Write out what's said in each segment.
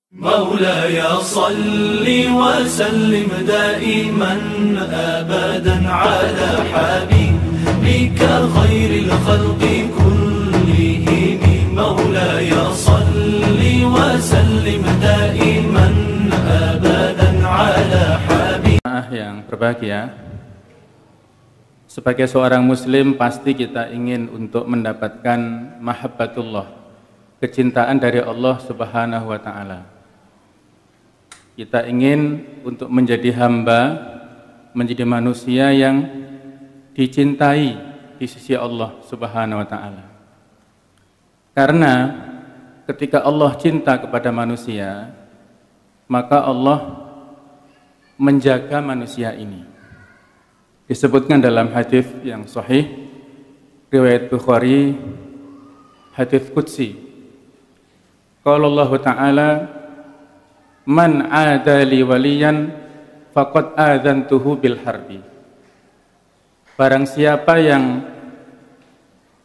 مولاي صل وسلم دائما أبدا على حبيبك خير الخلق كلهم مولاي صل وسلم دائما أبدا على حبيبك. Yang berbahagia, sebagai seorang muslim pasti kita ingin untuk mendapatkan mahabbatullah, kecintaan dari Allah Subhanahu wa taala. Kita ingin untuk menjadi hamba, menjadi manusia yang dicintai di sisi Allah Subhanahu wa taala. Karena ketika Allah cinta kepada manusia, maka Allah menjaga manusia ini. Disebutkan dalam hadis yang sahih riwayat Bukhari, hadis qudsi. Qala Allah Ta'ala, "Man 'ada li waliyan faqad adzantuhu bil harbi." Barang siapa yang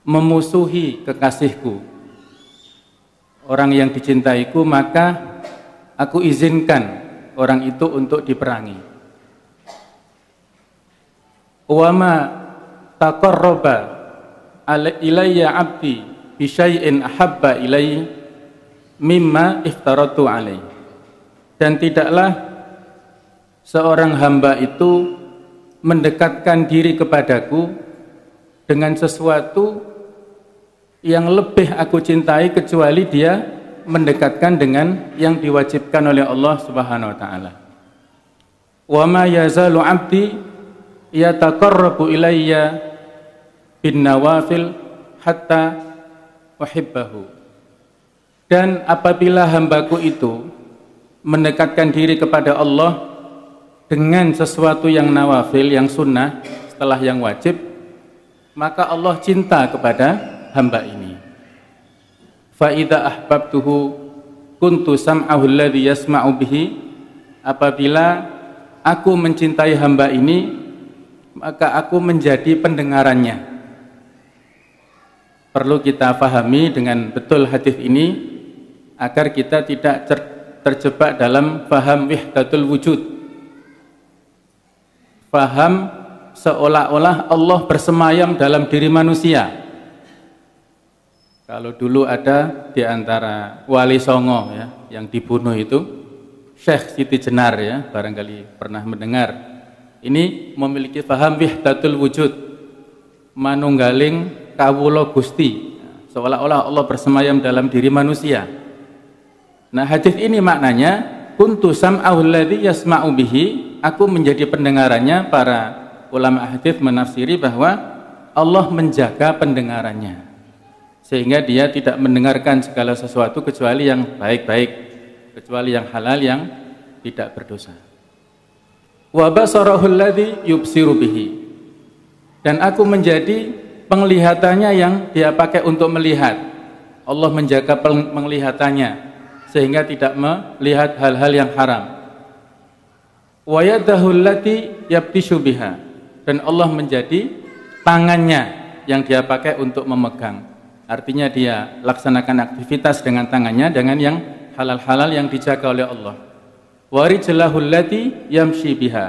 memusuhi kekasihku, orang yang dicintaiku, maka aku izinkan orang itu untuk diperangi. Wa ma taqarraba ilayya 'abdi bi syai'in ahabba ilayya mimma iftaratu alaihi. Dan tidaklah seorang hamba itu mendekatkan diri kepadaku dengan sesuatu yang lebih aku cintai kecuali dia mendekatkan dengan yang diwajibkan oleh Allah Subhanahu wa taala. Wa ma yazalu 'abdi yataqarrabu ilayya bin nawafil hatta uhibbahu. Dan apabila hambaku itu mendekatkan diri kepada Allah dengan sesuatu yang nawafil, yang sunnah setelah yang wajib, maka Allah cinta kepada hamba ini. Fa idza ahbabtuhu kuntu sam'ahu alladhi yasma'u bihi. Apabila aku mencintai hamba ini, maka aku menjadi pendengarannya. Perlu kita pahami dengan betul hadis ini agar kita tidak terjebak dalam faham wahdatul wujud. Faham seolah-olah Allah bersemayam dalam diri manusia. Kalau dulu ada di antara wali songo ya, yang dibunuh itu Syekh Siti Jenar ya, barangkali pernah mendengar. Ini memiliki faham wahdatul wujud, manunggaling kawula Gusti, seolah-olah Allah bersemayam dalam diri manusia. Nah, hadis ini maknanya kuntu sam'ahu alladhi yasma'u bihi, aku menjadi pendengarannya. Para ulama hadis menafsiri bahwa Allah menjaga pendengarannya sehingga dia tidak mendengarkan segala sesuatu kecuali yang baik-baik, kecuali yang halal, yang tidak berdosa. Wa basarahu alladhi yubsiru bihi, dan aku menjadi penglihatannya yang dia pakai untuk melihat. Allah menjaga penglihatannya sehingga tidak melihat hal-hal yang haram. Wa yadahu allati yabtishu biha, dan Allah menjadi tangannya yang dia pakai untuk memegang. Artinya dia laksanakan aktivitas dengan tangannya dengan yang halal-halal yang dijaga oleh Allah. Wa rijlahu allati yamshi biha,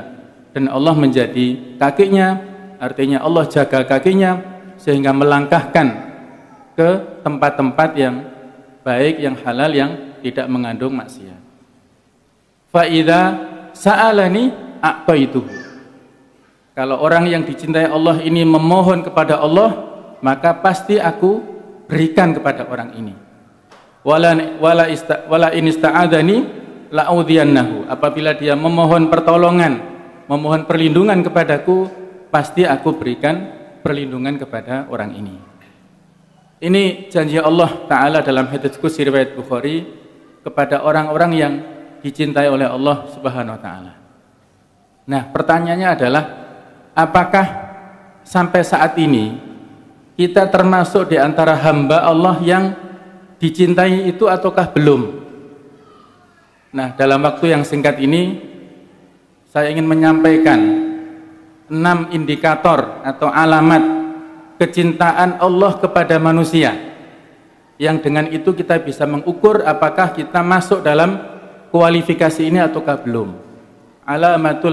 dan Allah menjadi kakinya, artinya Allah jaga kakinya sehingga melangkahkan ke tempat-tempat yang baik, yang halal, yang tidak mengandung maksiat. Fa idza sa'alani a'taituhu. Kalau orang yang dicintai Allah ini memohon kepada Allah, maka pasti aku berikan kepada orang ini. Wala in ista'adzani la'udhiyannahu. Apabila dia memohon pertolongan, memohon perlindungan kepadaku, pasti aku berikan perlindungan kepada orang ini. Ini janji Allah Ta'ala dalam hadits qudsi riwayat Bukhari kepada orang-orang yang dicintai oleh Allah Subhanahu wa taala. Nah, pertanyaannya adalah apakah sampai saat ini kita termasuk di antara hamba Allah yang dicintai itu ataukah belum? Nah, dalam waktu yang singkat ini saya ingin menyampaikan 6 indikator atau alamat kecintaan Allah kepada manusia yang dengan itu kita bisa mengukur apakah kita masuk dalam kualifikasi ini ataukah belum? Alamatu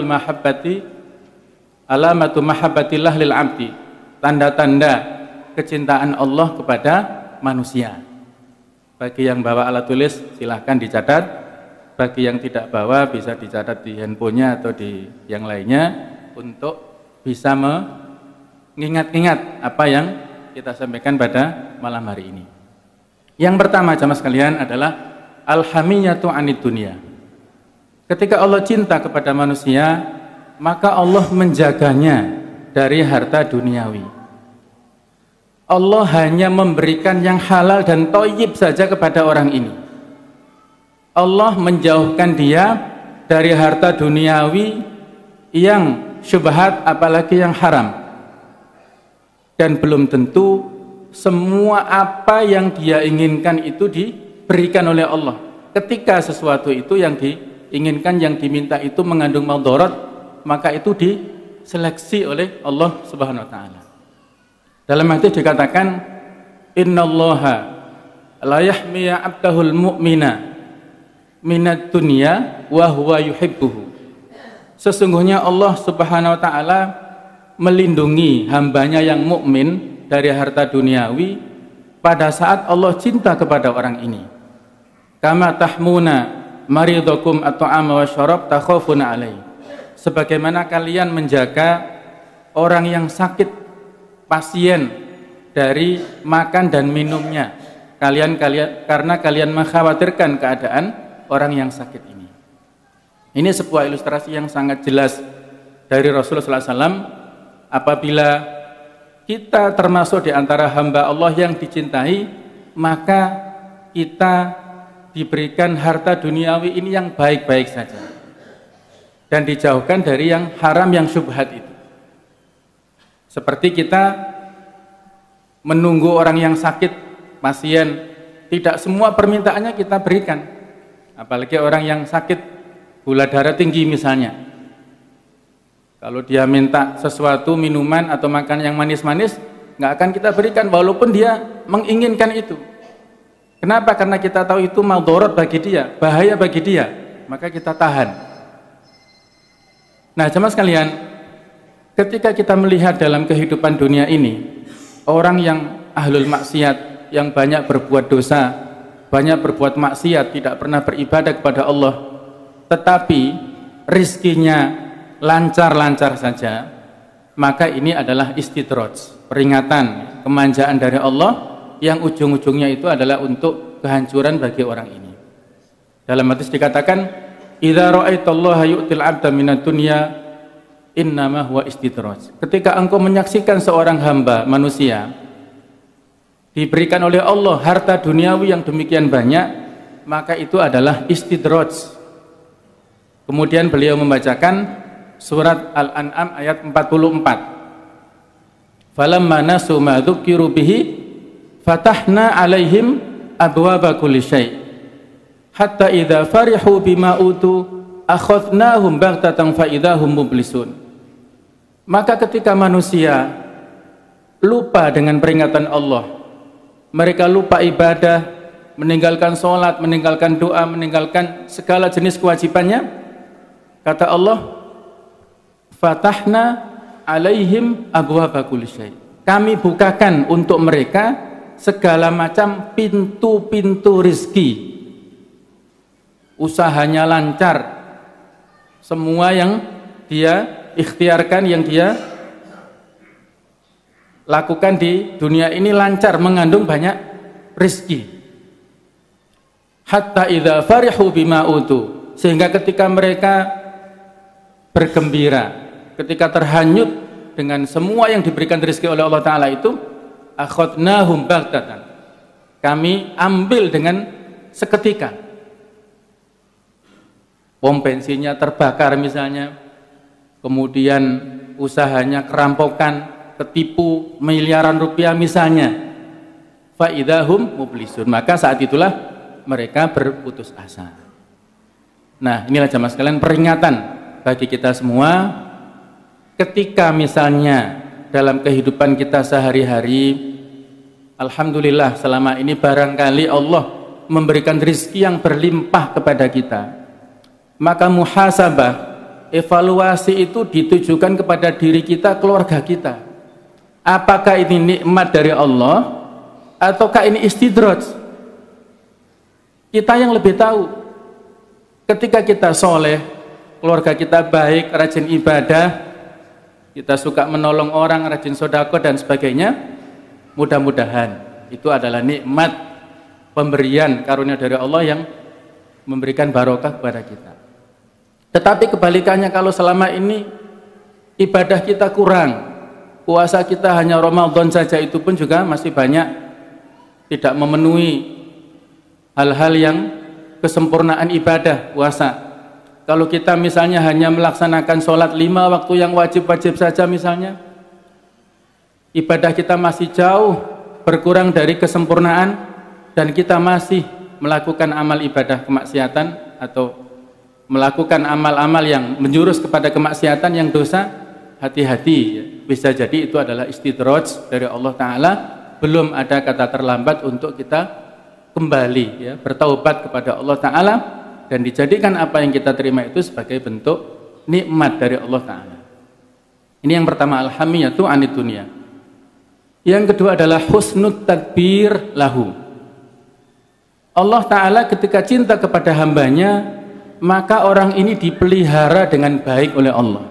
mahabbatillah lil abdi, tanda-tanda kecintaan Allah kepada manusia. Bagi yang bawa alat tulis silahkan dicatat, bagi yang tidak bawa bisa dicatat di handphonenya atau di yang lainnya untuk bisa mengingat-ingat apa yang kita sampaikan pada malam hari ini. Yang pertama jamaah sekalian adalah alhamiyatu anid dunia. Ketika Allah cinta kepada manusia, maka Allah menjaganya dari harta duniawi. Allah hanya memberikan yang halal dan thayyib saja kepada orang ini. Allah menjauhkan dia dari harta duniawi yang syubhat apalagi yang haram. Dan belum tentu semua apa yang dia inginkan itu diberikan oleh Allah. Ketika sesuatu itu yang diinginkan, yang diminta itu mengandung madarat, maka itu diseleksi oleh Allah Subhanahu wa taala. Dalam hadis dikatakan, innallaha la yahmi 'abdahul mu'mina minad dunya wa huwa yuhibbuhu. Sesungguhnya Allah Subhanahu wa taala melindungi hambanya yang mukmin dari harta duniawi pada saat Allah cinta kepada orang ini. Kama tahmuna maridakum at-ta'ama wa syarab takhafuna alaihi. Sebagaimana kalian menjaga orang yang sakit, pasien, dari makan dan minumnya. Karena kalian mengkhawatirkan keadaan orang yang sakit ini. Ini sebuah ilustrasi yang sangat jelas dari Rasulullah SAW. Apabila kita termasuk di antara hamba Allah yang dicintai, maka kita diberikan harta duniawi ini yang baik-baik saja dan dijauhkan dari yang haram, yang syubhat itu. Seperti kita menunggu orang yang sakit, pasien, tidak semua permintaannya kita berikan, apalagi orang yang sakit gula darah tinggi misalnya. Kalau dia minta sesuatu, minuman atau makan yang manis-manis, nggak akan kita berikan walaupun dia menginginkan itu. Kenapa? Karena kita tahu itu madarat bagi dia, bahaya bagi dia, maka kita tahan. Nah, jemaah sekalian, ketika kita melihat dalam kehidupan dunia ini, orang yang ahlul maksiat, yang banyak berbuat dosa, banyak berbuat maksiat, tidak pernah beribadah kepada Allah, tetapi rizkinya lancar-lancar saja, maka ini adalah istidraj, peringatan, kemanjaan dari Allah yang ujung-ujungnya itu adalah untuk kehancuran bagi orang ini. Dalam hadis dikatakan, idza ra'aitallaha yu'til 'abda minad dunya innama huwa istidraj. Ketika engkau menyaksikan seorang hamba manusia diberikan oleh Allah harta duniawi yang demikian banyak, maka itu adalah istidraj. Kemudian beliau membacakan surat Al-An'am ayat 44. Falamma nasu ma dzukiru bihi fatahna 'alaihim abwaaba kulli syai' hatta idza farihu bima utu akhadnahum baghtatan fa idzahum mublisun. Maka ketika manusia lupa dengan peringatan Allah, mereka lupa ibadah, meninggalkan sholat, meninggalkan doa, meninggalkan segala jenis kewajibannya, kata Allah, fatahna alaihim abwaaba kulli syai'. Kami bukakan untuk mereka segala macam pintu-pintu rizki. Usahanya lancar. Semua yang dia ikhtiarkan, yang dia lakukan di dunia ini lancar, mengandung banyak rizki. Hatta idza farihu bima utu, sehingga ketika mereka bergembira, ketika terhanyut dengan semua yang diberikan rezeki oleh Allah Ta'ala itu, akhadnahum baghtatan, kami ambil dengan seketika. Pom bensinnya terbakar misalnya, kemudian usahanya kerampokan, ketipu miliaran rupiah misalnya, fa idzahum mublisun, maka saat itulah mereka berputus asa. Nah, inilah jamaah sekalian peringatan bagi kita semua. Ketika misalnya dalam kehidupan kita sehari-hari, alhamdulillah selama ini barangkali Allah memberikan rezeki yang berlimpah kepada kita, Maka muhasabah, evaluasi itu ditujukan kepada diri kita, keluarga kita. Apakah ini nikmat dari Allah ataukah ini istidraj? Kita yang lebih tahu. Ketika kita soleh, keluarga kita baik, rajin ibadah, kita suka menolong orang, rajin sedekah dan sebagainya, mudah-mudahan itu adalah nikmat pemberian karunia dari Allah yang memberikan barokah kepada kita. Tetapi kebalikannya, kalau selama ini ibadah kita kurang, puasa kita hanya Ramadan saja, itu pun juga masih banyak tidak memenuhi hal-hal yang kesempurnaan ibadah puasa. Kalau kita misalnya hanya melaksanakan sholat 5 waktu yang wajib-wajib saja misalnya, ibadah kita masih jauh berkurang dari kesempurnaan, dan kita masih melakukan amal ibadah kemaksiatan atau melakukan amal-amal yang menjurus kepada kemaksiatan yang dosa, hati-hati, bisa jadi itu adalah istidraj dari Allah Ta'ala. Belum ada kata terlambat untuk kita kembali ya, bertaubat kepada Allah Ta'ala, dan dijadikan apa yang kita terima itu sebagai bentuk nikmat dari Allah Ta'ala. Ini yang pertama, alhamiyatu anid dunya. Yang kedua adalah husnut tadbir lahu. Allah Ta'ala ketika cinta kepada hambanya, maka orang ini dipelihara dengan baik oleh Allah,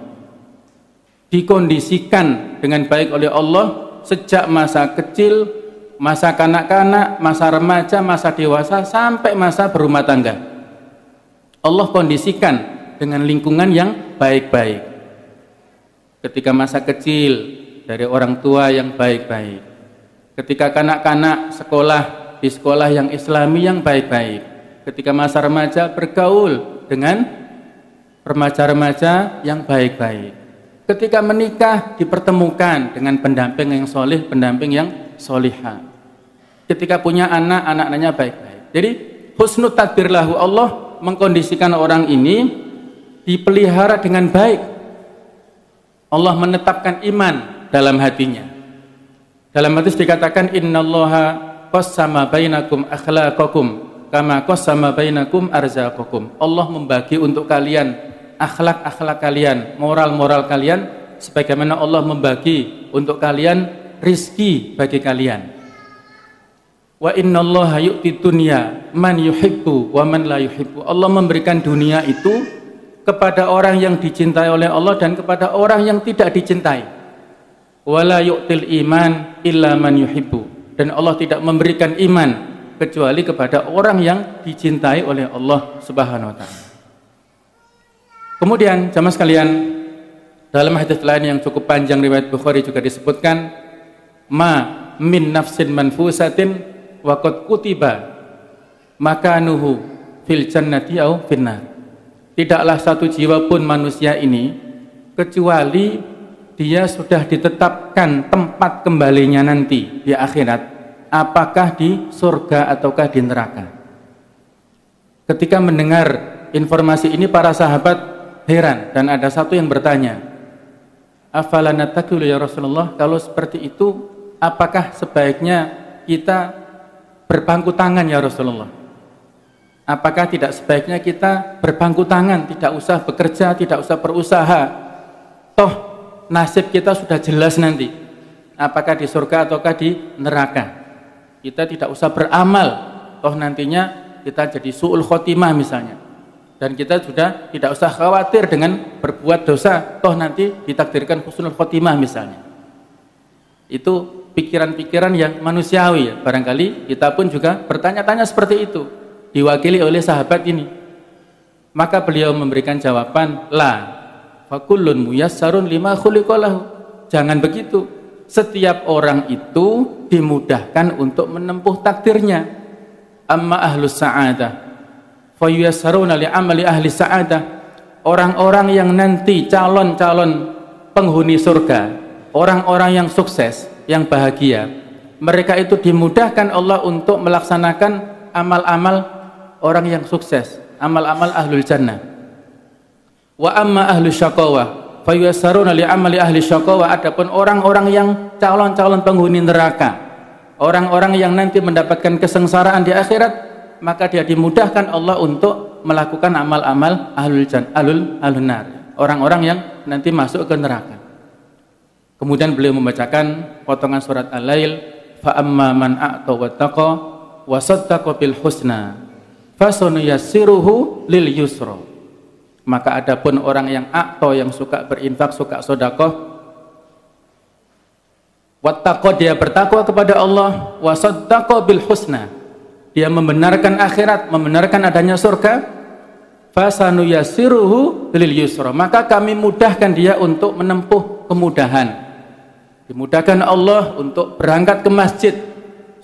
dikondisikan dengan baik oleh Allah sejak masa kecil, masa kanak-kanak, masa remaja, masa dewasa, sampai masa berumah tangga. Allah kondisikan dengan lingkungan yang baik-baik. Ketika masa kecil, dari orang tua yang baik-baik. Ketika kanak-kanak sekolah, di sekolah yang islami yang baik-baik. Ketika masa remaja, bergaul dengan remaja-remaja yang baik-baik. Ketika menikah, dipertemukan dengan pendamping yang soleh, pendamping yang solihah. Ketika punya anak, anak-anaknya baik-baik. Jadi husnul tadbir lahu, Allah mengkondisikan orang ini dipelihara dengan baik. Allah menetapkan iman dalam hatinya. Dalam hadis dikatakan, innallaha qassama bainakum akhlaqakum kama qassama bainakum arzaqakum. Allah membagi untuk kalian akhlak-akhlak kalian, moral-moral kalian, sebagaimana Allah membagi untuk kalian rizki bagi kalian. Wa innallaha yu'ti dunya man yuhibbu wa man la yuhibbu. Allah memberikan dunia itu kepada orang yang dicintai oleh Allah dan kepada orang yang tidak dicintai. Wala yu'til iman illa man yuhibbu. Dan Allah tidak memberikan iman kecuali kepada orang yang dicintai oleh Allah Subhanahu wa ta'ala. Kemudian jamaah sekalian, dalam hadis lain yang cukup panjang riwayat Bukhari juga disebutkan, ma min nafsin manfusatin wa qad kutiba makanuhu fil jannati au finnar. Tidaklah satu jiwa pun manusia ini kecuali dia sudah ditetapkan tempat kembalinya nanti di akhirat, apakah di surga ataukah di neraka. Ketika mendengar informasi ini, para sahabat heran, dan ada satu yang bertanya, afala natakulu ya Rasulullah, kalau seperti itu apakah sebaiknya kita berpangku tangan ya Rasulullah? Apakah tidak sebaiknya kita berpangku tangan, tidak usah bekerja, tidak usah berusaha, toh nasib kita sudah jelas nanti, apakah di surga ataukah di neraka. Kita tidak usah beramal, toh nantinya kita jadi su'ul khotimah misalnya, dan kita sudah tidak usah khawatir dengan berbuat dosa, toh nanti ditakdirkan husnul khotimah misalnya. Itu pikiran-pikiran yang manusiawi ya. Barangkali kita pun juga bertanya-tanya seperti itu, diwakili oleh sahabat ini. Maka beliau memberikan jawaban, la fakullun muyassarun lima khuliqa lahu. Jangan begitu. Setiap orang itu dimudahkan untuk menempuh takdirnya. Amma ahlus sa'adah fayuyassaruna li'amali ahli sa'adah. Orang-orang yang nanti calon-calon penghuni surga, orang-orang yang sukses, yang bahagia, mereka itu dimudahkan Allah untuk melaksanakan amal-amal orang yang sukses, amal-amal ahlul jannah. Wa amma ahlus syaqawah fayuyassaruna li'amali ahli syaqawah. Adapun orang-orang yang calon-calon penghuni neraka, orang-orang yang nanti mendapatkan kesengsaraan di akhirat, maka dia dimudahkan Allah untuk melakukan amal-amal ahlul nar, orang-orang yang nanti masuk ke neraka. Kemudian beliau membacakan potongan surat Al-Lail, fa amma man a'ta wattaqa wa saddaqa bil husna fasanuyassiruhu lil yusra. Maka adapun orang yang a'ta, yang suka berinfak, suka sedekah, wattaqa, dia bertakwa kepada Allah, wa saddaqa bil husna, dia membenarkan akhirat, membenarkan adanya surga, fasanuyassiruhu lil yusra, maka kami mudahkan dia untuk menempuh kemudahan. Dimudahkan Allah untuk berangkat ke masjid,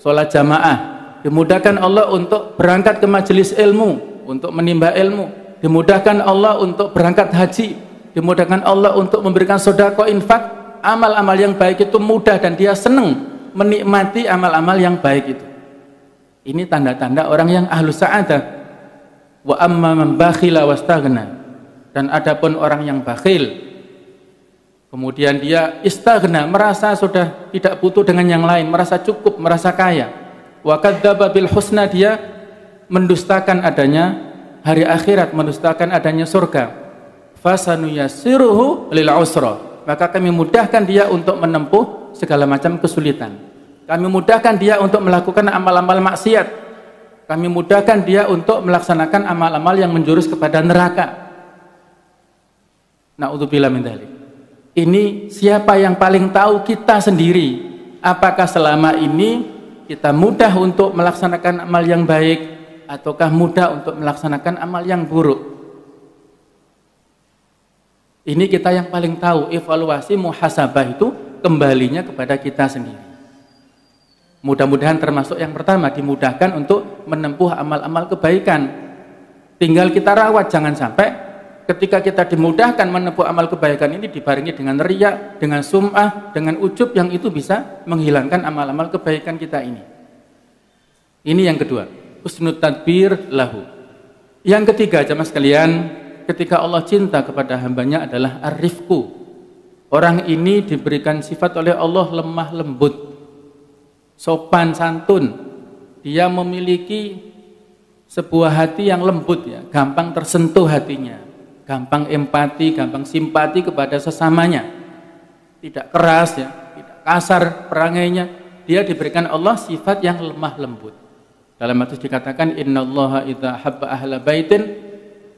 sholat jamaah. Dimudahkan Allah untuk berangkat ke majelis ilmu, untuk menimba ilmu. Dimudahkan Allah untuk berangkat haji. Dimudahkan Allah untuk memberikan sedekah, infak. Amal-amal yang baik itu mudah dan dia senang menikmati amal-amal yang baik itu. Ini tanda-tanda orang yang ahlus sa'adah. Wa amma man bakhila wastaghna. Dan adapun orang yang bakhil, kemudian dia istaghna, merasa sudah tidak butuh dengan yang lain, merasa cukup, merasa kaya. Wa kadzdzaba bil husna, dia mendustakan adanya hari akhirat, mendustakan adanya surga. Fasanuyassiruhu lil usra, maka kami mudahkan dia untuk menempuh segala macam kesulitan. Kami mudahkan dia untuk melakukan amal-amal maksiat. Kami mudahkan dia untuk melaksanakan amal-amal yang menjurus kepada neraka. Na'udzubillah min dzalik. Ini siapa yang paling tahu? Kita sendiri. Apakah selama ini kita mudah untuk melaksanakan amal yang baik, ataukah mudah untuk melaksanakan amal yang buruk? Ini kita yang paling tahu. Evaluasi muhasabah itu kembalinya kepada kita sendiri. Mudah-mudahan termasuk yang pertama, dimudahkan untuk menempuh amal-amal kebaikan. Tinggal kita rawat, jangan sampai ketika kita dimudahkan menempuh amal kebaikan ini dibarengi dengan riya, dengan sum'ah, dengan ujub, yang itu bisa menghilangkan amal-amal kebaikan kita ini. Ini yang kedua, husnul tadbir lahu. Yang ketiga, jamaah sekalian, ketika Allah cinta kepada hambanya adalah ar-rifqu. Orang ini diberikan sifat oleh Allah lemah lembut, sopan santun. Dia memiliki sebuah hati yang lembut, ya, gampang tersentuh hatinya, gampang empati, gampang simpati kepada sesamanya, tidak keras, ya, tidak kasar perangainya. Dia diberikan Allah sifat yang lemah lembut. Dalam hadis dikatakan, innallaha idza habba ahla baitin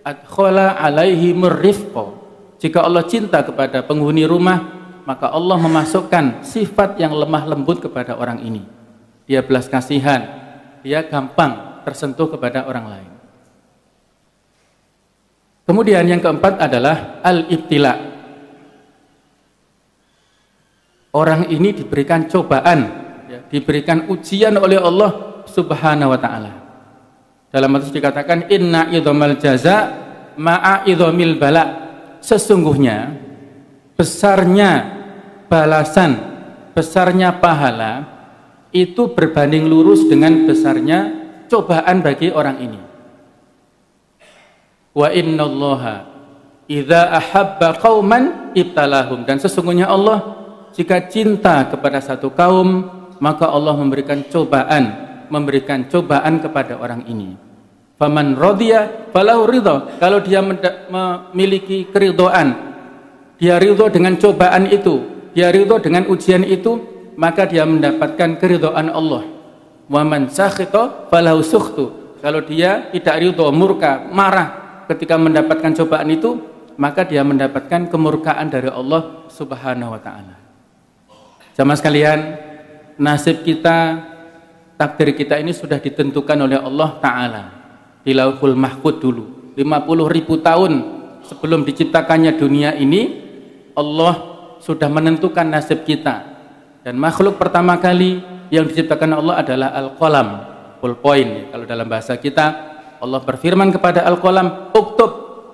adkhala alaihimur rifqa. Jika Allah cinta kepada penghuni rumah, maka Allah memasukkan sifat yang lemah lembut kepada orang ini. Dia belas kasihan, dia gampang tersentuh kepada orang lain. Kemudian yang keempat adalah al-ibtila. Orang ini diberikan cobaan, ya, diberikan ujian oleh Allah Subhanahu wa ta'ala. Dalam hadis dikatakan, inna idhamal jaza ma'a idhamil bala. Sesungguhnya besarnya balasan, besarnya pahala itu berbanding lurus dengan besarnya cobaan bagi orang ini. Wa innallaha idza ahabba qauman ibtalahum. Dan sesungguhnya Allah jika cinta kepada satu kaum, maka Allah memberikan cobaan kepada orang ini. Faman radiya falahu ridha. Kalau dia memiliki keridhaan, dia ridho dengan cobaan itu, dia ridho dengan ujian itu, maka dia mendapatkan keridhaan Allah. Wa man sakhita falahu sukhtu. Kalau dia tidak ridho, murka, marah ketika mendapatkan cobaan itu, maka dia mendapatkan kemurkaan dari Allah Subhanahu wa ta'ala. Jamaah sekalian, nasib kita, takdir kita ini sudah ditentukan oleh Allah Ta'ala di Lauhul Mahfuz dulu. 50.000 tahun sebelum diciptakannya dunia ini, Allah sudah menentukan nasib kita. Dan makhluk pertama kali yang diciptakan Allah adalah Al-Qalam, ballpoint. Kalau dalam bahasa kita, Allah berfirman kepada Al-Qalam, uktub,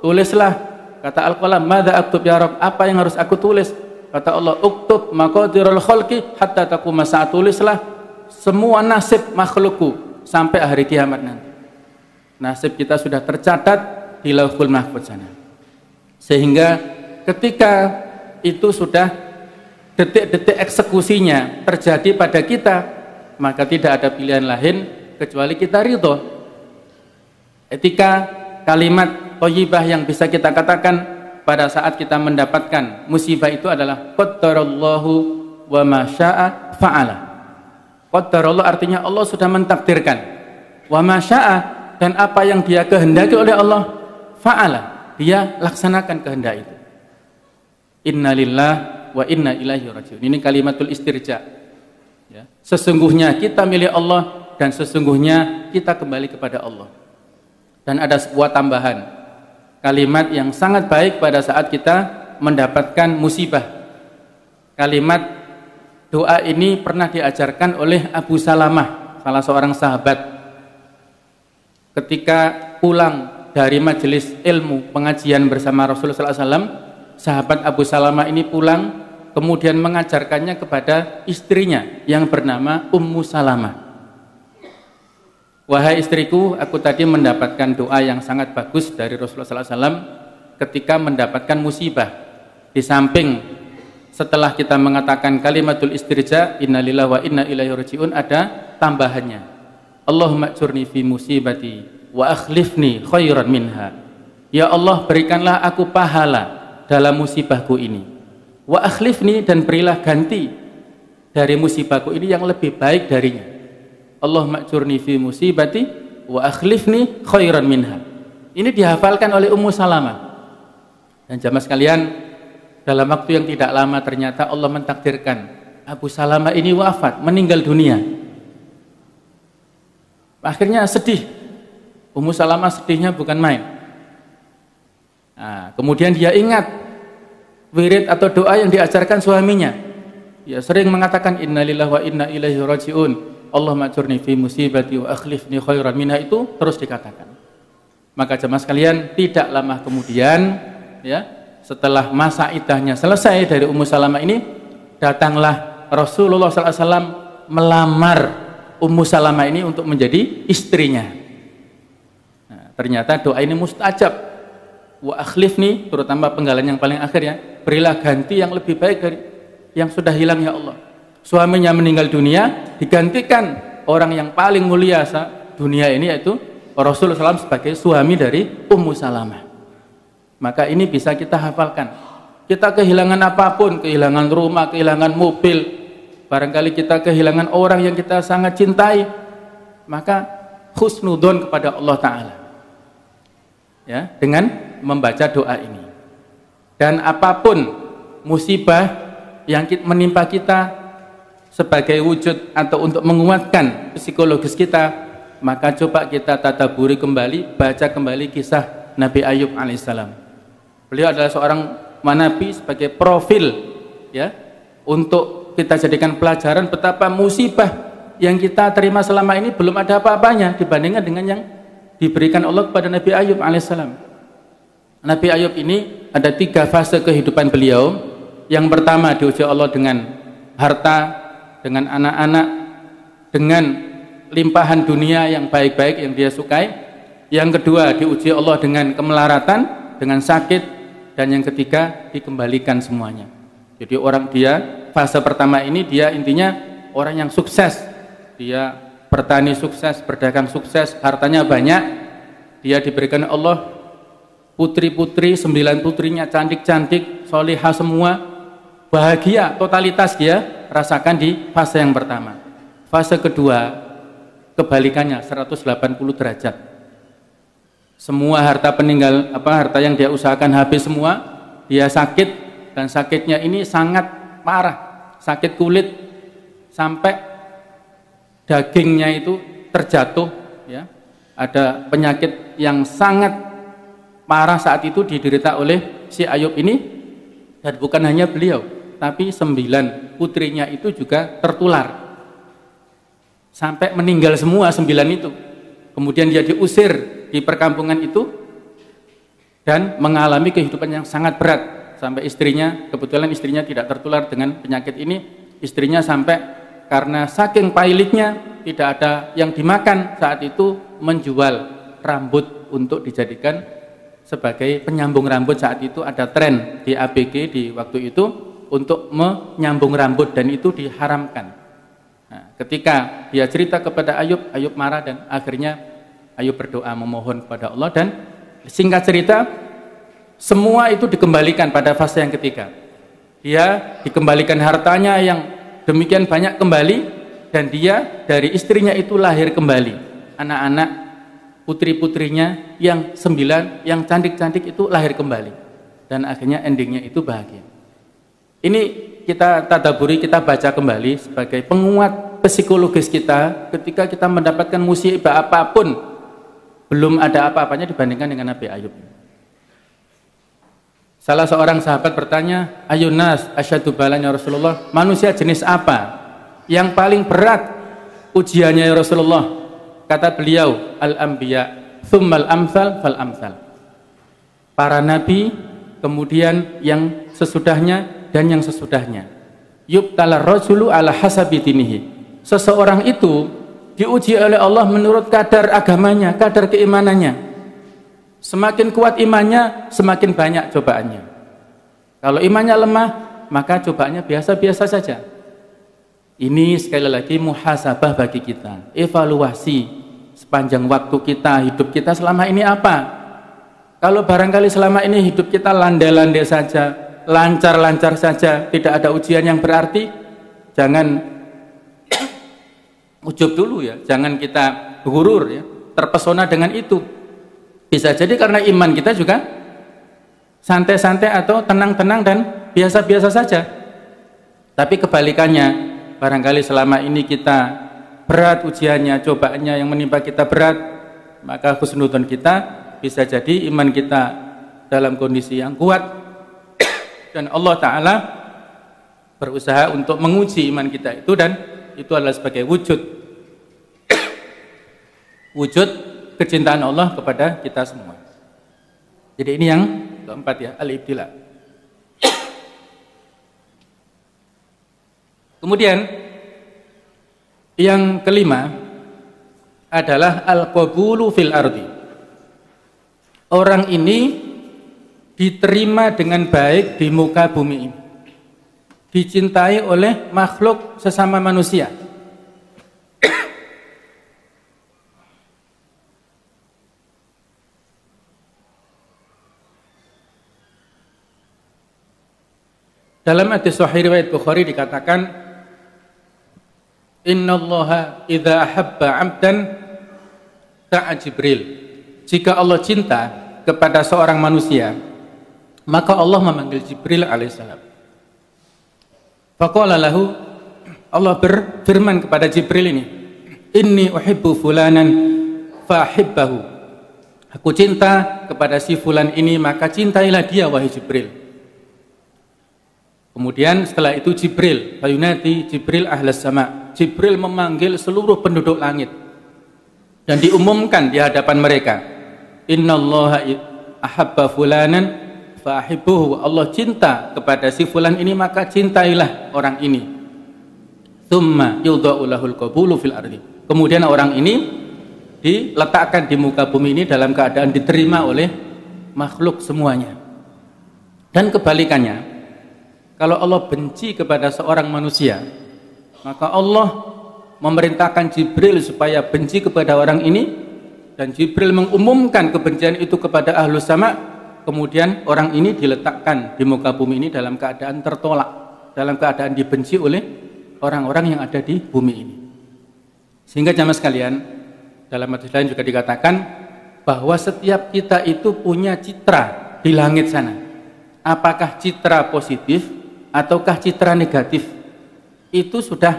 tulislah. Kata Al-Qalam, madza aktub ya Rabb, apa yang harus aku tulis? Kata Allah, uktub maqadirul khalqi hatta taquma saat, tulislah semua nasib makhlukku sampai hari kiamat nanti. Nasib kita sudah tercatat di Lauhul Mahfuz sana. Sehingga ketika itu sudah detik-detik eksekusinya terjadi pada kita, maka tidak ada pilihan lain kecuali kita ridho. Ketika kalimat thayyibah yang bisa kita katakan pada saat kita mendapatkan musibah itu adalah qaddarallahu wa ma syaa fa'ala. Qaddarallahu artinya Allah sudah mentakdirkan, wa ma syaa dan apa yang dia kehendaki oleh Allah, fa'ala, dia laksanakan kehendak itu. Innalillah wa inna ilaihi rajiun. Ini kalimatul istirja. Ya. Sesungguhnya kita milik Allah dan sesungguhnya kita kembali kepada Allah. Dan ada sebuah tambahan kalimat yang sangat baik pada saat kita mendapatkan musibah. Kalimat doa ini pernah diajarkan oleh Abu Salamah, salah seorang sahabat. Ketika pulang dari majelis ilmu pengajian bersama Rasulullah SAW, sahabat Abu Salamah ini pulang kemudian mengajarkannya kepada istrinya yang bernama Ummu Salamah. Wahai istriku, aku tadi mendapatkan doa yang sangat bagus dari Rasulullah SAW ketika mendapatkan musibah. Di samping setelah kita mengatakan kalimatul istirja, innalillahi wa inna ilaihi rajiun, ada tambahannya. Allahumma ajurni fi musibati wa akhlifni khairan minha. Ya Allah, berikanlah aku pahala dalam musibahku ini. Wa akhlifni, dan berilah ganti dari musibahku ini yang lebih baik darinya. Allahumma ajurni fi musibati wa akhlifni khairan minha. Ini dihafalkan oleh Ummu Salamah. Dan jamaah sekalian, dalam waktu yang tidak lama ternyata Allah mentakdirkan Abu Salamah ini wafat, meninggal dunia. Akhirnya sedih. Ummu Salamah sedihnya bukan main. Nah, kemudian dia ingat wirid atau doa yang diajarkan suaminya. Dia sering mengatakan innalillahi wa inna ilaihi rajiun. Allahumma ajurni fi musibati wa akhlifni khairan minha, itu terus dikatakan. Maka jemaah sekalian, tidak lama kemudian, ya, setelah masa iddahnya selesai dari Ummu Salamah ini, datanglah Rasulullah SAW melamar Ummu Salamah ini untuk menjadi istrinya. Nah, ternyata doa ini mustajab. Wa akhlifni, terutama penggalan yang paling akhir, ya, berilah ganti yang lebih baik dari yang sudah hilang, ya Allah. Suaminya meninggal dunia, digantikan orang yang paling mulia dunia ini, yaitu Rasulullah SAW sebagai suami dari Ummu Salamah. Maka ini bisa kita hafalkan. Kita kehilangan apapun, kehilangan rumah, kehilangan mobil, barangkali kita kehilangan orang yang kita sangat cintai, maka husnudzon kepada Allah Ta'ala, ya, dengan membaca doa ini. Dan apapun musibah yang menimpa kita, sebagai wujud atau untuk menguatkan psikologis kita, maka coba kita tadaburi kembali, baca kembali kisah Nabi Ayub alaihissalam. Beliau adalah seorang nabi sebagai profil, ya, untuk kita jadikan pelajaran betapa musibah yang kita terima selama ini belum ada apa-apanya dibandingkan dengan yang diberikan Allah kepada Nabi Ayub alaihissalam. Nabi Ayub ini ada 3 fase kehidupan beliau. Yang pertama, diuji Allah dengan harta, dengan anak-anak, dengan limpahan dunia yang baik-baik yang dia sukai. Yang kedua, diuji Allah dengan kemelaratan, dengan sakit, dan yang ketiga, dikembalikan semuanya. Jadi fase pertama ini dia intinya orang yang sukses. Dia bertani sukses, berdagang sukses, hartanya banyak. Dia diberikan Allah putri-putri, 9 putrinya cantik-cantik, solihah semua, bahagia, totalitas dia rasakan di fase yang pertama. Fase kedua, kebalikannya 180 derajat. Semua harta harta yang dia usahakan habis semua, dia sakit, dan sakitnya ini sangat parah, sakit kulit sampai dagingnya itu terjatuh, ya. Ada penyakit yang sangat parah saat itu diderita oleh si Ayub ini, dan bukan hanya beliau, tapi 9 putrinya itu juga tertular sampai meninggal semua 9 itu. Kemudian dia diusir di perkampungan itu dan mengalami kehidupan yang sangat berat sampai istrinya, kebetulan istrinya tidak tertular dengan penyakit ini. Istrinya sampai karena saking pailiknya tidak ada yang dimakan saat itu, menjual rambut untuk dijadikan sebagai penyambung rambut. Saat itu ada tren di ABG di waktu itu untuk menyambung rambut, dan itu diharamkan. Nah, ketika dia cerita kepada Ayub, Ayub marah, dan akhirnya Ayub berdoa memohon kepada Allah dan Singkat cerita, semua itu dikembalikan pada fase yang ketiga. Dia dikembalikan hartanya yang demikian banyak kembali, dan dia dari istrinya itu lahir kembali. Anak-anak putri-putrinya yang 9, yang cantik-cantik itu lahir kembali. Dan akhirnya endingnya itu bahagia. Ini kita tadaburi, kita baca kembali sebagai penguat psikologis kita ketika kita mendapatkan musibah apapun, belum ada apa-apanya dibandingkan dengan Nabi Ayub. Salah seorang sahabat bertanya, Ayunas asyadu balan ya Rasulullah, manusia jenis apa yang paling berat ujiannya ya Rasulullah? Kata beliau, al-anbiya thummal amsal fal amsal. Para nabi, kemudian yang sesudahnya dan yang sesudahnya. Yubtala rajulu ala hasabi dinihi. Seseorang itu diuji oleh Allah menurut kadar agamanya, kadar keimanannya. Semakin kuat imannya, semakin banyak cobaannya. Kalau imannya lemah, maka cobaannya biasa-biasa saja. Ini sekali lagi muhasabah bagi kita, evaluasi sepanjang waktu kita, hidup kita selama ini apa. Kalau barangkali selama ini hidup kita landai-landai saja, lancar-lancar saja, tidak ada ujian yang berarti, jangan ujub dulu ya, jangan kita gurur ya, terpesona dengan itu. Bisa jadi karena iman kita juga santai-santai atau tenang-tenang dan biasa-biasa saja. Tapi kebalikannya, barangkali selama ini kita berat ujiannya, cobaannya yang menimpa kita berat, maka husnudzon kita bisa jadi iman kita dalam kondisi yang kuat, dan Allah Ta'ala berusaha untuk menguji iman kita itu, dan itu adalah sebagai wujud kecintaan Allah kepada kita semua. Jadi ini yang keempat ya, al-ibtila. Kemudian yang kelima adalah al-qabulu fil ardi. Orang ini diterima dengan baik di muka bumi ini, dicintai oleh makhluk sesama manusia. Dalam hadis sahih riwayat Bukhari dikatakan, innallaha idza ahabba 'abdan ta'a Jibril. Jika Allah cinta kepada seorang manusia, maka Allah memanggil Jibril alaihissalam. Faqala lahu, Allah berfirman kepada Jibril ini, inni uhibbu fulanan fahibbahu. Aku cinta kepada si fulan ini, maka cintailah dia wahai Jibril. Kemudian setelah itu Jibril, fayunati Jibril ahlas sama. Jibril memanggil seluruh penduduk langit dan diumumkan di hadapan mereka, innallaha ahabba fulanan fahibbuhu. Allah cinta kepada si fulan ini, maka cintailah orang ini. Tsumma yudha'u lahul qabulu fil ardi. Kemudian orang ini diletakkan di muka bumi ini dalam keadaan diterima oleh makhluk semuanya. Dan kebalikannya, kalau Allah benci kepada seorang manusia, maka Allah memerintahkan Jibril supaya benci kepada orang ini, dan Jibril mengumumkan kebencian itu kepada ahlus sama. Kemudian orang ini diletakkan di muka bumi ini dalam keadaan tertolak, dalam keadaan dibenci oleh orang-orang yang ada di bumi ini. Sehingga jamaah sekalian, dalam hadis lain juga dikatakan bahwa setiap kita itu punya citra di langit sana. Apakah citra positif ataukah citra negatif, itu sudah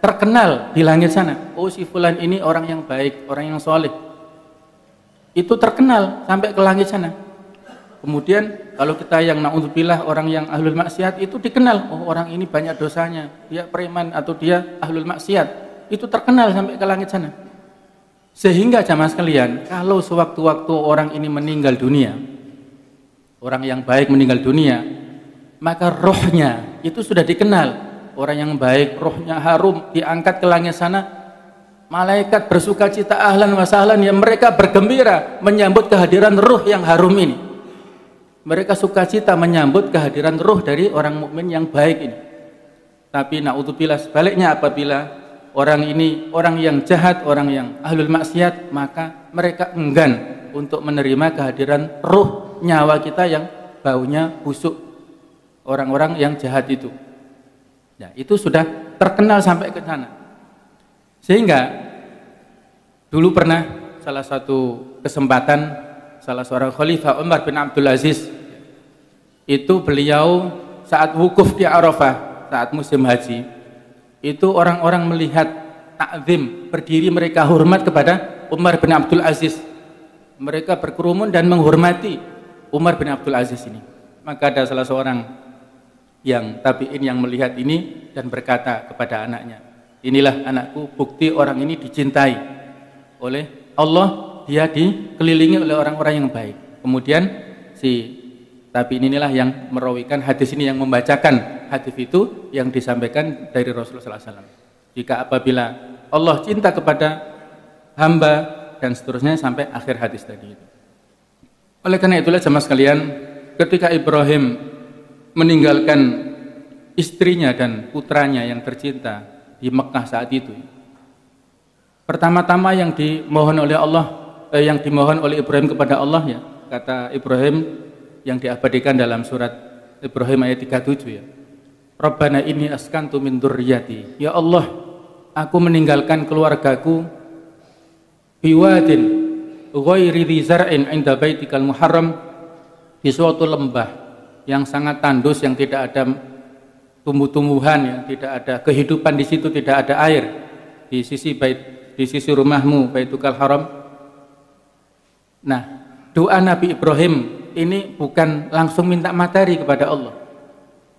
terkenal di langit sana. Oh, si fulan ini orang yang baik, orang yang soleh, itu terkenal sampai ke langit sana. Kemudian kalau kita yang na'udzubillah, orang yang ahlul maksiat, itu dikenal, oh orang ini banyak dosanya, dia preman atau dia ahlul maksiat, itu terkenal sampai ke langit sana. Sehingga jamaah sekalian, kalau sewaktu-waktu orang ini meninggal dunia, orang yang baik meninggal dunia, maka rohnya itu sudah dikenal. Orang yang baik, rohnya harum, diangkat ke langit sana. Malaikat bersuka cita, ahlan wa sahlan, ya, mereka bergembira menyambut kehadiran ruh yang harum ini. Mereka sukacita menyambut kehadiran ruh dari orang mukmin yang baik ini. Tapi naudzubillah, sebaliknya apabila orang ini orang yang jahat, orang yang ahlul maksiat, maka mereka enggan untuk menerima kehadiran ruh nyawa kita yang baunya busuk, orang-orang yang jahat itu. Ya, itu sudah terkenal sampai ke sana. Sehingga dulu pernah salah satu kesempatan salah seorang khalifah Umar bin Abdul Aziz, itu beliau saat wukuf di Arafah saat musim haji, itu orang-orang melihat takzim, berdiri mereka hormat kepada Umar bin Abdul Aziz. Mereka berkerumun dan menghormati Umar bin Abdul Aziz ini. Maka ada salah seorang yang tabi'in yang melihat ini dan berkata kepada anaknya, inilah anakku, bukti orang ini dicintai oleh Allah, dia dikelilingi oleh orang-orang yang baik. Kemudian si tabi'in inilah yang merawikan hadis ini, yang membacakan hadis itu yang disampaikan dari Rasulullah SAW. Jika apabila Allah cinta kepada hamba dan seterusnya sampai akhir hadis tadi itu. Oleh karena itulah jemaah sekalian, ketika Ibrahim meninggalkan istrinya dan putranya yang tercinta di Mekah saat itu, pertama-tama yang dimohon oleh Allah, yang dimohon oleh Ibrahim kepada Allah, ya, kata Ibrahim yang diabadikan dalam surat Ibrahim ayat 37, ya, Rabbana inni askantu min dzurriyyati, ya Allah, aku meninggalkan keluargaku biwadin ghairi dzi zar'in 'inda baitikal muharram, di suatu lembah yang sangat tandus, yang tidak ada tumbuh-tumbuhan, yang tidak ada kehidupan di situ, tidak ada air, di sisi rumahmu Baitukal Haram. Nah, doa Nabi Ibrahim ini bukan langsung minta materi kepada Allah.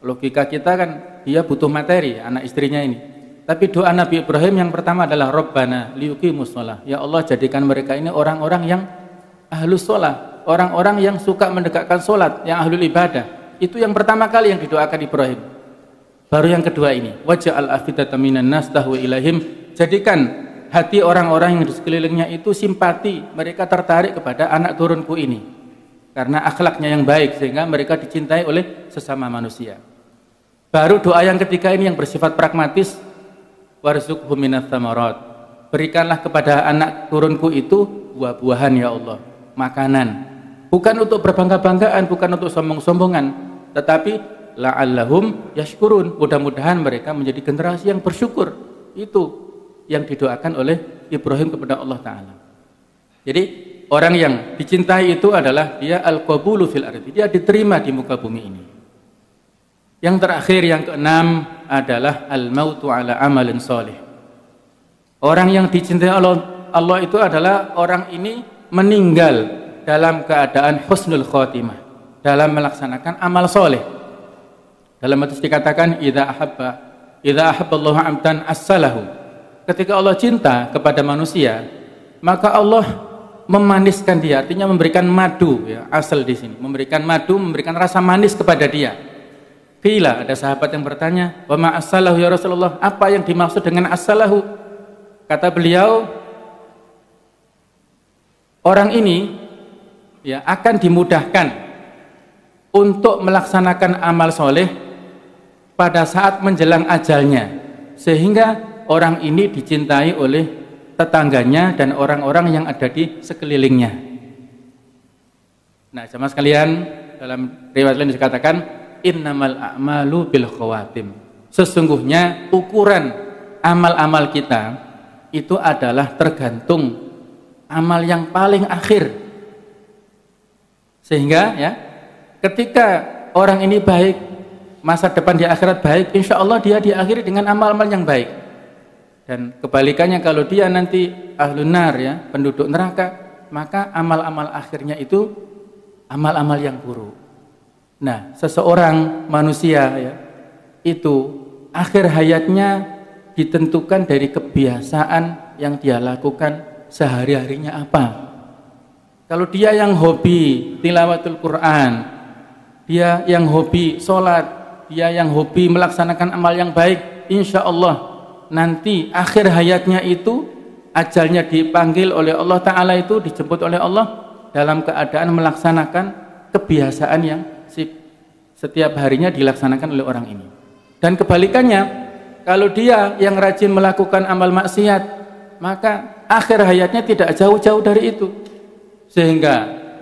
Logika kita kan dia butuh materi, anak istrinya ini. Tapi doa Nabi Ibrahim yang pertama adalah Rabbana liyuqimus shalah. Ya Allah, jadikan mereka ini orang-orang yang ahlus shalah, orang-orang yang suka mendekatkan salat, yang ahlul ibadah. Itu yang pertama kali yang didoakan Ibrahim. Baru yang kedua ini, waj'al afidatan minan nas tahwi ilaihim, jadikan hati orang-orang yang di sekelilingnya itu simpati, mereka tertarik kepada anak turunku ini karena akhlaknya yang baik, sehingga mereka dicintai oleh sesama manusia. Baru doa yang ketiga ini yang bersifat pragmatis, warzuqhum minats tsamarat, berikanlah kepada anak turunku itu buah-buahan ya Allah, makanan, bukan untuk berbangga-banggaan, bukan untuk sombong-sombongan, tetapi la'allahum yashkurun, mudah-mudahan mereka menjadi generasi yang bersyukur. Itu yang didoakan oleh Ibrahim kepada Allah Ta'ala. Jadi orang yang dicintai itu adalah dia al-qabulu fil ardi, dia diterima di muka bumi ini. Yang terakhir, yang keenam adalah al-mautu ala amalin soleh. Orang yang dicintai Allah itu adalah orang ini meninggal dalam keadaan husnul khotimah, dalam melaksanakan amal soleh. Dalam hadis dikatakan idza ahabballahu 'abdan as-salahu. Ketika Allah cinta kepada manusia, maka Allah memaniskan dia, artinya memberikan madu, ya, asal di sini, memberikan madu, memberikan rasa manis kepada dia. Qila, ada sahabat yang bertanya, wa ma as-salahu ya Rasulullah, apa yang dimaksud dengan as-salahu? Kata beliau, orang ini ya akan dimudahkan untuk melaksanakan amal soleh pada saat menjelang ajalnya, sehingga orang ini dicintai oleh tetangganya dan orang-orang yang ada di sekelilingnya. Nah, jemaah sekalian, dalam riwayat lain dikatakan innamal a'malu bil khawatim. Sesungguhnya ukuran amal-amal kita itu adalah tergantung amal yang paling akhir. Sehingga ya, ketika orang ini baik, masa depan di akhirat baik, insya Allah dia diakhiri dengan amal-amal yang baik. Dan kebalikannya, kalau dia nanti ahlun nar, ya, penduduk neraka, maka amal-amal akhirnya itu amal-amal yang buruk. Nah, seseorang manusia ya, itu akhir hayatnya ditentukan dari kebiasaan yang dia lakukan sehari-harinya apa. Kalau dia yang hobi tilawatul Quran, dia yang hobi sholat, dia yang hobi melaksanakan amal yang baik, insya Allah nanti akhir hayatnya itu, ajalnya dipanggil oleh Allah Ta'ala, itu dijemput oleh Allah dalam keadaan melaksanakan kebiasaan yang setiap harinya dilaksanakan oleh orang ini. Dan kebalikannya, kalau dia yang rajin melakukan amal maksiat, maka akhir hayatnya tidak jauh-jauh dari itu. Sehingga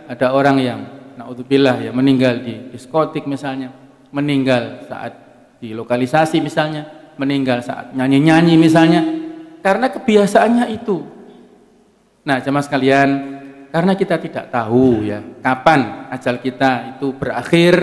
ada orang yang naudzubillah ya meninggal di diskotik misalnya, meninggal saat di lokalisasi misalnya, meninggal saat nyanyi-nyanyi misalnya, karena kebiasaannya itu. Nah, jemaah sekalian, karena kita tidak tahu ya kapan ajal kita itu berakhir,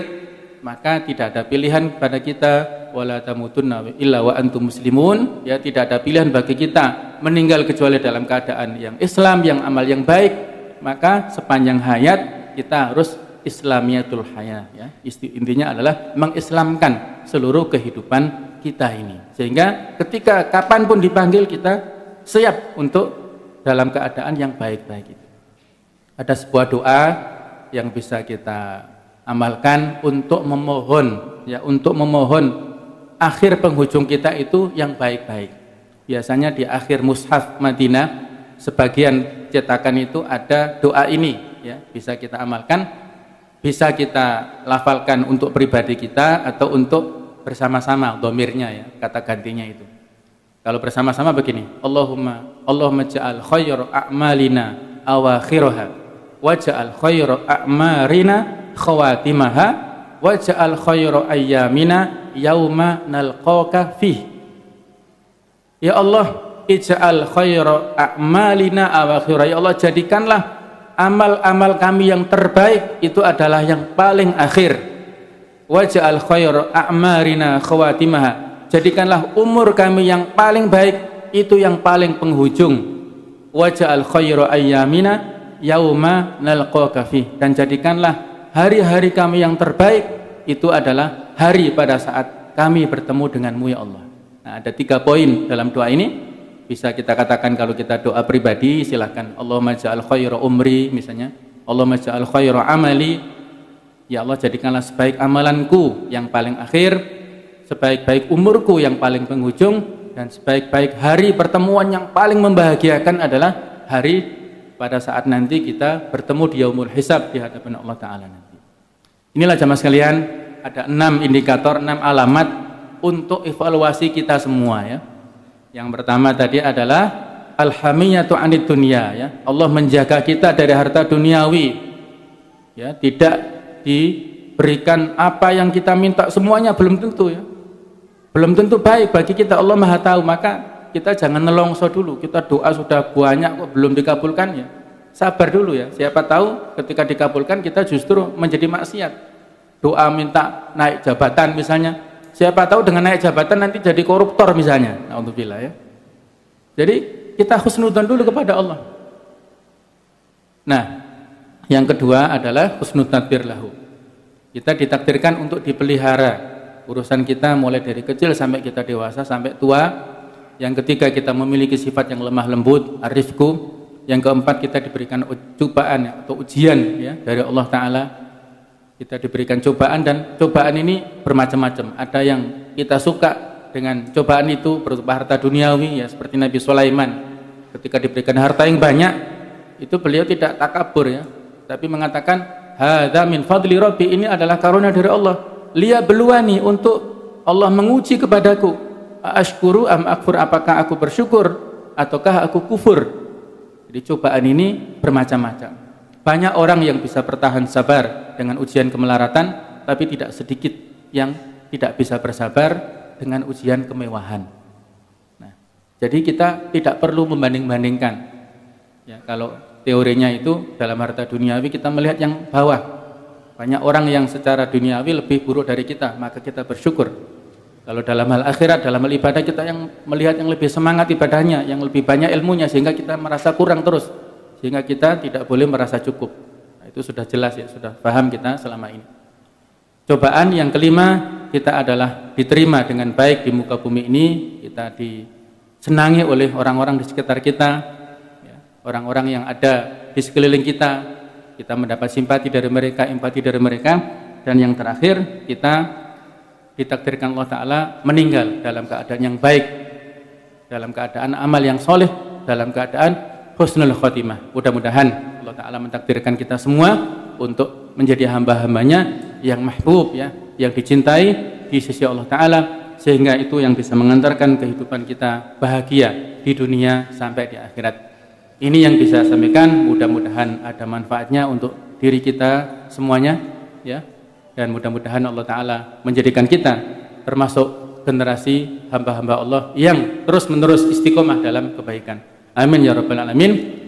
maka tidak ada pilihan pada kita, wala tamutunna illa wa antum muslimun, ya tidak ada pilihan bagi kita meninggal kecuali dalam keadaan yang Islam, yang amal yang baik. Maka sepanjang hayat kita harus islamiyatul hayat ya. Intinya adalah mengislamkan seluruh kehidupan kita ini. Sehingga ketika kapanpun dipanggil kita siap untuk dalam keadaan yang baik-baik itu. Ada sebuah doa yang bisa kita amalkan untuk memohon ya, untuk memohon akhir penghujung kita itu yang baik-baik. Biasanya di akhir mushaf Madinah sebagian cetakan itu ada doa ini ya, bisa kita amalkan, bisa kita lafalkan untuk pribadi kita atau untuk bersama-sama, domirnya ya, kata gantinya itu. Kalau bersama-sama begini, Allahumma ja'al khayra a'malina awakhiraha waj'al khayra a'marina khawatimaha waj'al khayra ayyamina yauma nalqaka fih. Ya Allah, ij'al khayra a'malina awakhirah. Ya Allah, jadikanlah amal-amal kami yang terbaik itu adalah yang paling akhir. Waj'al khayra a'marina khawatimaha. Jadikanlah umur kami yang paling baik itu yang paling penghujung. Waj'al khayra ayyamina yauma nalqaka fih. Dan jadikanlah hari-hari kami yang terbaik itu adalah hari pada saat kami bertemu denganmu ya Allah. Nah, ada 3 poin dalam doa ini. Bisa kita katakan kalau kita doa pribadi, silahkan Allahumma ja'al khayra umri misalnya, Allahumma ja'al khayra amali, ya Allah jadikanlah sebaik amalanku yang paling akhir, sebaik-baik umurku yang paling penghujung, dan sebaik-baik hari pertemuan yang paling membahagiakan adalah hari pada saat nanti kita bertemu di yaumul hisab di hadapan Allah Ta'ala nanti. Inilah jamaah sekalian, ada 6 indikator, 6 alamat untuk evaluasi kita semua ya. Yang pertama tadi adalah alhamiyatu anid dunya ya. Allah menjaga kita dari harta duniawi. Ya, tidak diberikan apa yang kita minta semuanya belum tentu ya. Belum tentu baik bagi kita, Allah Maha tahu. Maka kita jangan nelongso dulu. Kita doa sudah banyak kok belum dikabulkan ya. Sabar dulu ya. Siapa tahu ketika dikabulkan kita justru menjadi maksiat. Doa minta naik jabatan misalnya. Siapa tahu dengan naik jabatan nanti jadi koruptor misalnya. Alhamdulillah ya. Jadi kita husnudzon dulu kepada Allah. Nah, yang kedua adalah husnul tadbir lahu. Kita ditakdirkan untuk dipelihara. Urusan kita mulai dari kecil sampai kita dewasa sampai tua. Yang ketiga kita memiliki sifat yang lemah lembut, arifku. Yang keempat kita diberikan cobaan atau ujian ya dari Allah Ta'ala. Kita diberikan cobaan dan cobaan ini bermacam-macam. Ada yang kita suka dengan cobaan itu berupa harta duniawi ya, seperti Nabi Sulaiman ketika diberikan harta yang banyak itu beliau tidak takabur ya, tapi mengatakan hadza min fadli rabbi, ini adalah karunia dari Allah. Liya beluani, untuk Allah menguji kepadaku, ashkuru am akfur, apakah aku bersyukur ataukah aku kufur. Jadi cobaan ini bermacam-macam. Banyak orang yang bisa bertahan sabar dengan ujian kemelaratan, tapi tidak sedikit yang tidak bisa bersabar dengan ujian kemewahan. Nah, jadi kita tidak perlu membanding-bandingkan. Ya, kalau teorinya itu dalam harta duniawi kita melihat yang bawah. Banyak orang yang secara duniawi lebih buruk dari kita, maka kita bersyukur. Kalau dalam hal akhirat, dalam hal ibadah, kita yang melihat yang lebih semangat ibadahnya, yang lebih banyak ilmunya, sehingga kita merasa kurang terus. Sehingga kita tidak boleh merasa cukup. Nah, itu sudah jelas ya, sudah paham kita selama ini. Cobaan yang kelima, kita adalah diterima dengan baik di muka bumi ini, kita disenangi oleh orang-orang di sekitar kita, ya, orang-orang yang ada di sekeliling kita mendapat simpati dari mereka, empati dari mereka, dan yang terakhir kita ditakdirkan Allah Ta'ala meninggal dalam keadaan yang baik, dalam keadaan amal yang soleh, dalam keadaan husnul khotimah. Mudah-mudahan Allah Ta'ala mentakdirkan kita semua untuk menjadi hamba-hambanya yang mahbub ya, yang dicintai di sisi Allah Ta'ala, sehingga itu yang bisa mengantarkan kehidupan kita bahagia di dunia sampai di akhirat. Ini yang bisa saya sampaikan, mudah-mudahan ada manfaatnya untuk diri kita semuanya ya. Dan mudah-mudahan Allah Ta'ala menjadikan kita termasuk generasi hamba-hamba Allah yang terus-menerus istiqomah dalam kebaikan. Amin ya rabbal alamin.